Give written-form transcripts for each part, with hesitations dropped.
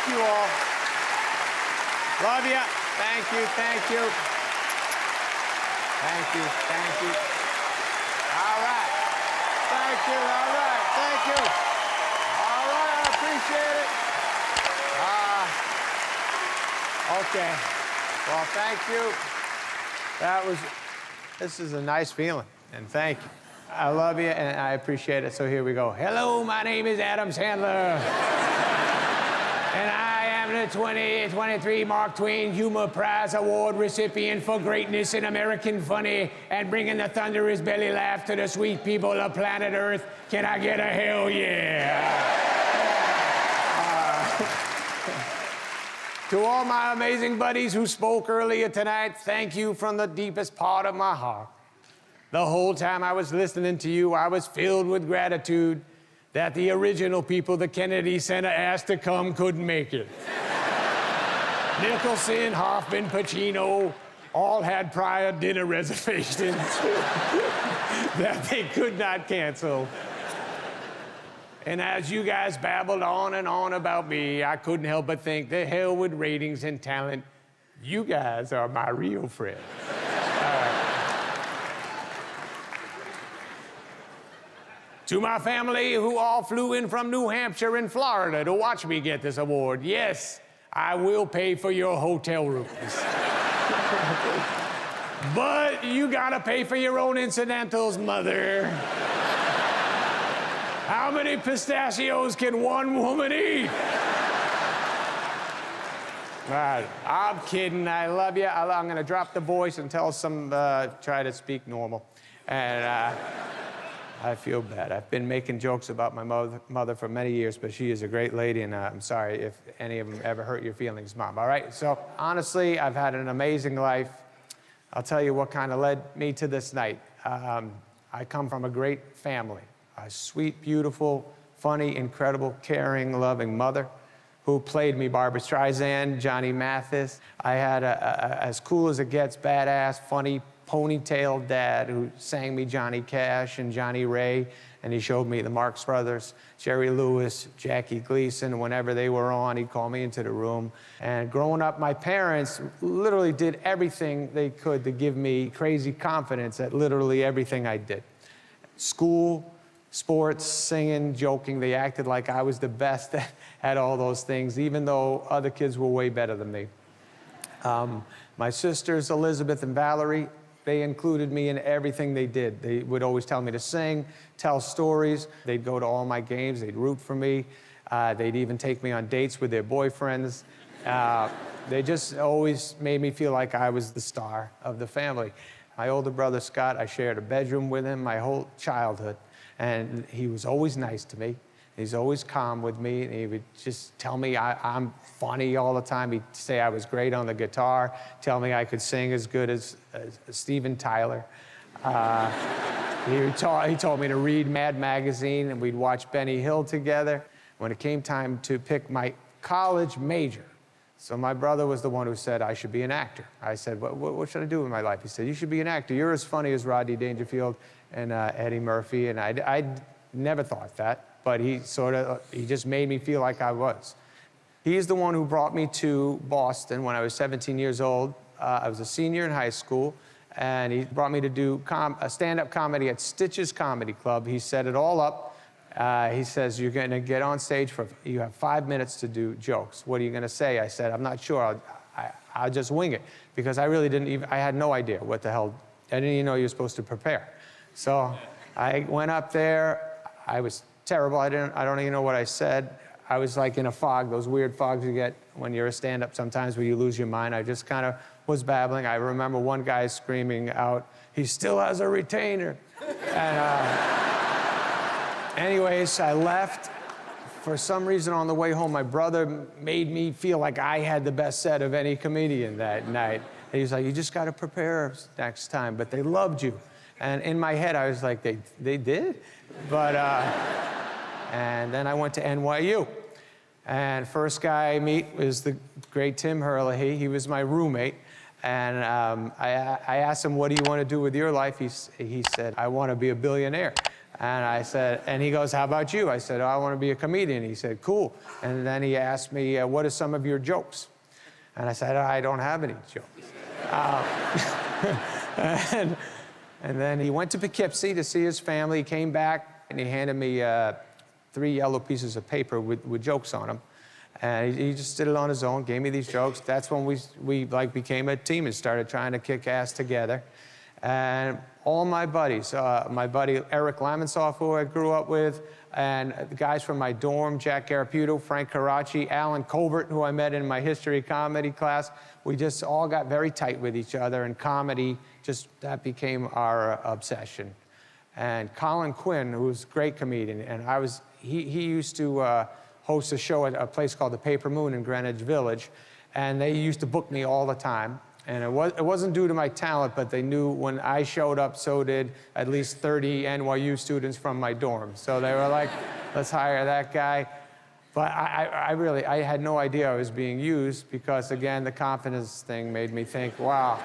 Thank you all. Love you. Thank you, thank you. Thank you, thank you. All right. Thank you, all right, thank you. All right, I appreciate it. Okay. Well, thank you. This is a nice feeling, and thank you. I love you, and I appreciate it, so here we go. Hello, my name is Adam Sandler. And I am the 2023 Mark Twain Humor Prize Award recipient for greatness in American funny and bringing the thunderous belly laugh to the sweet people of planet Earth. Can I get a hell yeah? To all my amazing buddies who spoke earlier tonight, thank you from the deepest part of my heart. The whole time I was listening to you, I was filled with gratitude that the original people the Kennedy Center asked to come couldn't make it. Nicholson, Hoffman, Pacino all had prior dinner reservations that they could not cancel. And as you guys babbled on and on about me, I couldn't help but think, the hell with ratings and talent. You guys are my real friends. To my family who all flew in from New Hampshire and Florida to watch me get this award, yes, I will pay for your hotel rooms. But you gotta pay for your own incidentals, mother. How many pistachios can one woman eat? Right. I'm kidding, I love you. I'm gonna drop the voice and try to speak normal. And I feel bad. I've been making jokes about my mother for many years, but she is a great lady, and I'm sorry if any of them ever hurt your feelings, Mom, all right? So, honestly, I've had an amazing life. I'll tell you what kind of led me to this night. I come from a great family, a sweet, beautiful, funny, incredible, caring, loving mother who played me Barbra Streisand, Johnny Mathis. I had as cool as it gets, badass, funny, ponytail dad who sang me Johnny Cash and Johnny Ray, and he showed me the Marx Brothers, Jerry Lewis, Jackie Gleason. Whenever they were on, he'd call me into the room. And growing up, my parents literally did everything they could to give me crazy confidence at literally everything I did. School, sports, singing, joking, they acted like I was the best at all those things, even though other kids were way better than me. My sisters, Elizabeth and Valerie, they included me in everything they did. They would always tell me to sing, tell stories. They'd go to all my games. They'd root for me. They'd even take me on dates with their boyfriends. They just always made me feel like I was the star of the family. My older brother, Scott, I shared a bedroom with him my whole childhood. And he was always nice to me. He's always calm with me, and he would just tell me I'm funny all the time. He'd say I was great on the guitar, tell me I could sing as good as Steven Tyler. He told me to read Mad Magazine, and we'd watch Benny Hill together. When it came time to pick my college major, so my brother was the one who said I should be an actor. I said, what should I do with my life? He said, you should be an actor. You're as funny as Rodney Dangerfield and Eddie Murphy, and I never thought that. But he just made me feel like I was. He's the one who brought me to Boston when I was 17 years old. I was a senior in high school, and he brought me to do a stand-up comedy at Stitch's Comedy Club. He set it all up. He says, you're gonna get on stage you have 5 minutes to do jokes. What are you gonna say? I said, I'm not sure, I'll just wing it. Because I really I had no idea what the hell, I didn't even know you were supposed to prepare. So I went up there, I was terrible. I don't even know what I said. I was like in a fog, those weird fogs you get when you're a stand-up sometimes where you lose your mind. I just kind of was babbling. I remember one guy screaming out, he still has a retainer. And anyways, I left. For some reason on the way home, my brother made me feel like I had the best set of any comedian that night. And he's like, you just got to prepare next time, but they loved you. And in my head, I was like, they did? But, and then I went to NYU. And first guy I meet was the great Tim Herlihy. He was my roommate. And I asked him, what do you want to do with your life? He said, I want to be a billionaire. And I said, and he goes, how about you? I said, oh, I want to be a comedian. He said, cool. And then he asked me, what are some of your jokes? And I said, I don't have any jokes. And then he went to Poughkeepsie to see his family. He came back and he handed me 3 yellow pieces of paper with jokes on them. And he just did it on his own, gave me these jokes. That's when we like became a team and started trying to kick ass together. And all my buddies, my buddy Eric Lamonsoff, who I grew up with, and the guys from my dorm, Jack Garaputo, Frank Caracci, Alan Colbert, who I met in my history comedy class, we just all got very tight with each other, and comedy, that became our obsession. And Colin Quinn, who's a great comedian, and he used to host a show at a place called the Paper Moon in Greenwich Village, and they used to book me all the time. And it wasn't due to my talent, but they knew when I showed up, so did at least 30 NYU students from my dorm. So they were like, let's hire that guy. But I had no idea I was being used because, again, the confidence thing made me think, wow,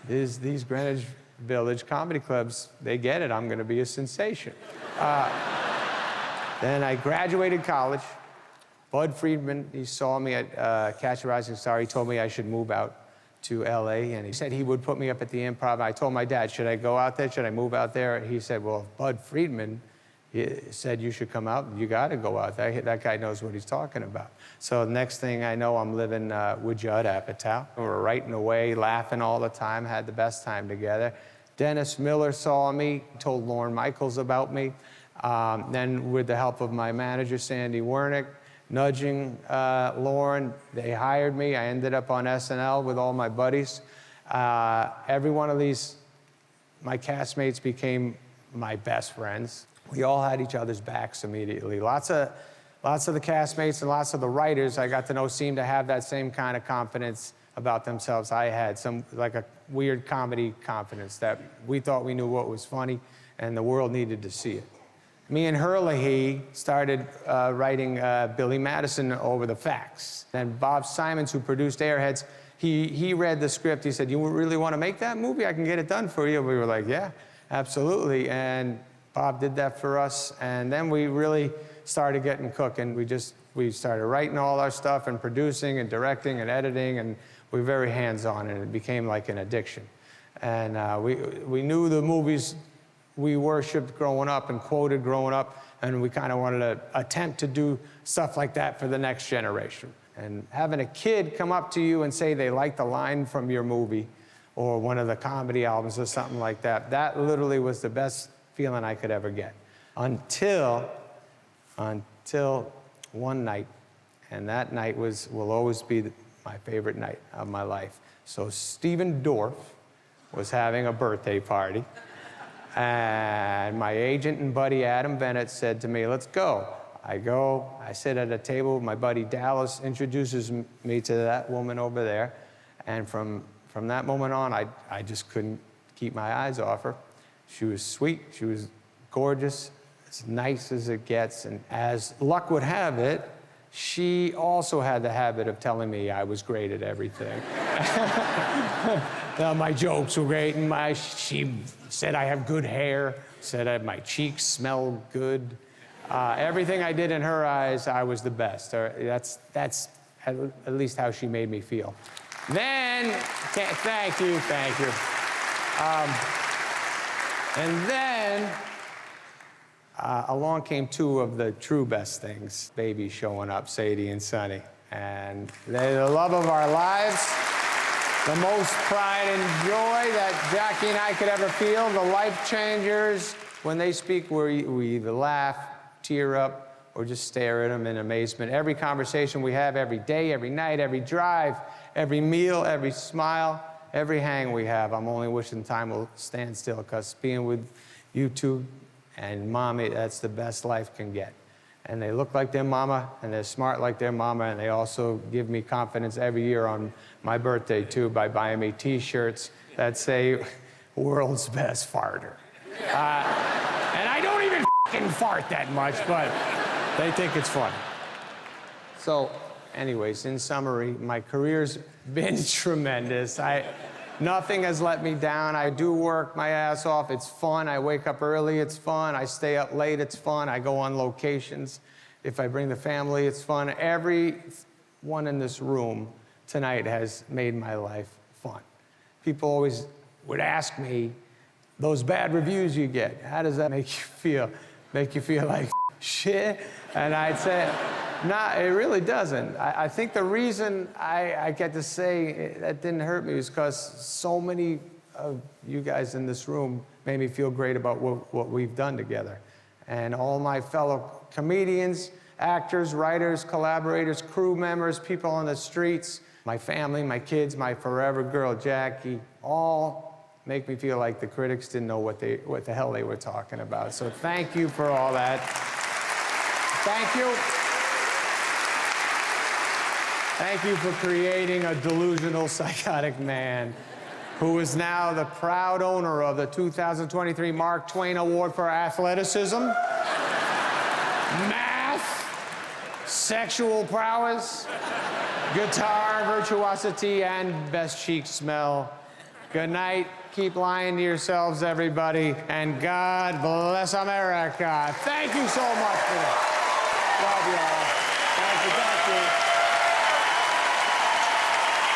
these Greenwich Village comedy clubs, they get it. I'm going to be a sensation. Then I graduated college. Bud Friedman, he saw me at Catch a Rising Star. He told me I should move out to LA, and he said he would put me up at the Improv. I told my dad, should I go out there? Should I move out there? He said, well, if Bud Friedman said you should come out, you got to go out there. That guy knows what he's talking about. So the next thing I know, I'm living with Judd Apatow. We were writing away, laughing all the time, had the best time together. Dennis Miller saw me, told Lorne Michaels about me. Then with the help of my manager, Sandy Wernick, nudging Lorne, they hired me. I ended up on SNL with all my buddies. Every one of these, my castmates became my best friends. We all had each other's backs immediately. Lots of the castmates and lots of the writers I got to know seemed to have that same kind of confidence about themselves I had, like a weird comedy confidence that we thought we knew what was funny and the world needed to see it. Me and Herlihy started writing Billy Madison over the facts. And Bob Simons, who produced Airheads, he read the script. He said, you really want to make that movie? I can get it done for you. We were like, yeah, absolutely. And Bob did that for us. And then we really started getting cooking. We started writing all our stuff and producing and directing and editing, and we were very hands-on, and it became like an addiction. And we knew the movies we worshipped growing up and quoted growing up, and we kind of wanted to attempt to do stuff like that for the next generation. And having a kid come up to you and say they liked a line from your movie or one of the comedy albums or something like that, that literally was the best feeling I could ever get. Until one night, and that night will always be my favorite night of my life. So Stephen Dorff was having a birthday party. And my agent and buddy Adam Bennett said to me, let's go. I go, I sit at a table, my buddy Dallas introduces me to that woman over there. And from that moment on, I just couldn't keep my eyes off her. She was sweet, she was gorgeous, as nice as it gets. And as luck would have it, she also had the habit of telling me I was great at everything. My jokes were great, and she said I have good hair, said my cheeks smell good. Everything I did in her eyes, I was the best. That's at least how she made me feel. Then, thank you. And then, along came two of the true best things, babies showing up, Sadie and Sonny. And they're the love of our lives, the most pride and joy that Jackie and I could ever feel, the life changers. When they speak, we either laugh, tear up, or just stare at them in amazement. Every conversation we have every day, every night, every drive, every meal, every smile, every hang we have, I'm only wishing time will stand still, because being with you two and Mommy, that's the best life can get. And they look like their mama, and they're smart like their mama, and they also give me confidence every year on my birthday, too, by buying me T-shirts that say, world's best farter. And I don't even f***ing fart that much, but they think it's funny. So, anyways, in summary, my career's been tremendous. Nothing has let me down. I do work my ass off. It's fun. I wake up early. It's fun. I stay up late. It's fun. I go on locations. If I bring the family, it's fun. Everyone in this room tonight has made my life fun. People always would ask me, those bad reviews you get, how does that make you feel? Make you feel like shit? And I'd say, nah, it really doesn't. I think the reason I get to say that didn't hurt me is because so many of you guys in this room made me feel great about what we've done together. And all my fellow comedians, actors, writers, collaborators, crew members, people on the streets, my family, my kids, my forever girl, Jackie, all make me feel like the critics didn't know what the hell they were talking about. So thank you for all that. Thank you. Thank you for creating a delusional, psychotic man who is now the proud owner of the 2023 Mark Twain Award for Athleticism, math, sexual prowess, guitar virtuosity, and best cheek smell. Good night. Keep lying to yourselves, everybody, and God bless America. Thank you so much for that.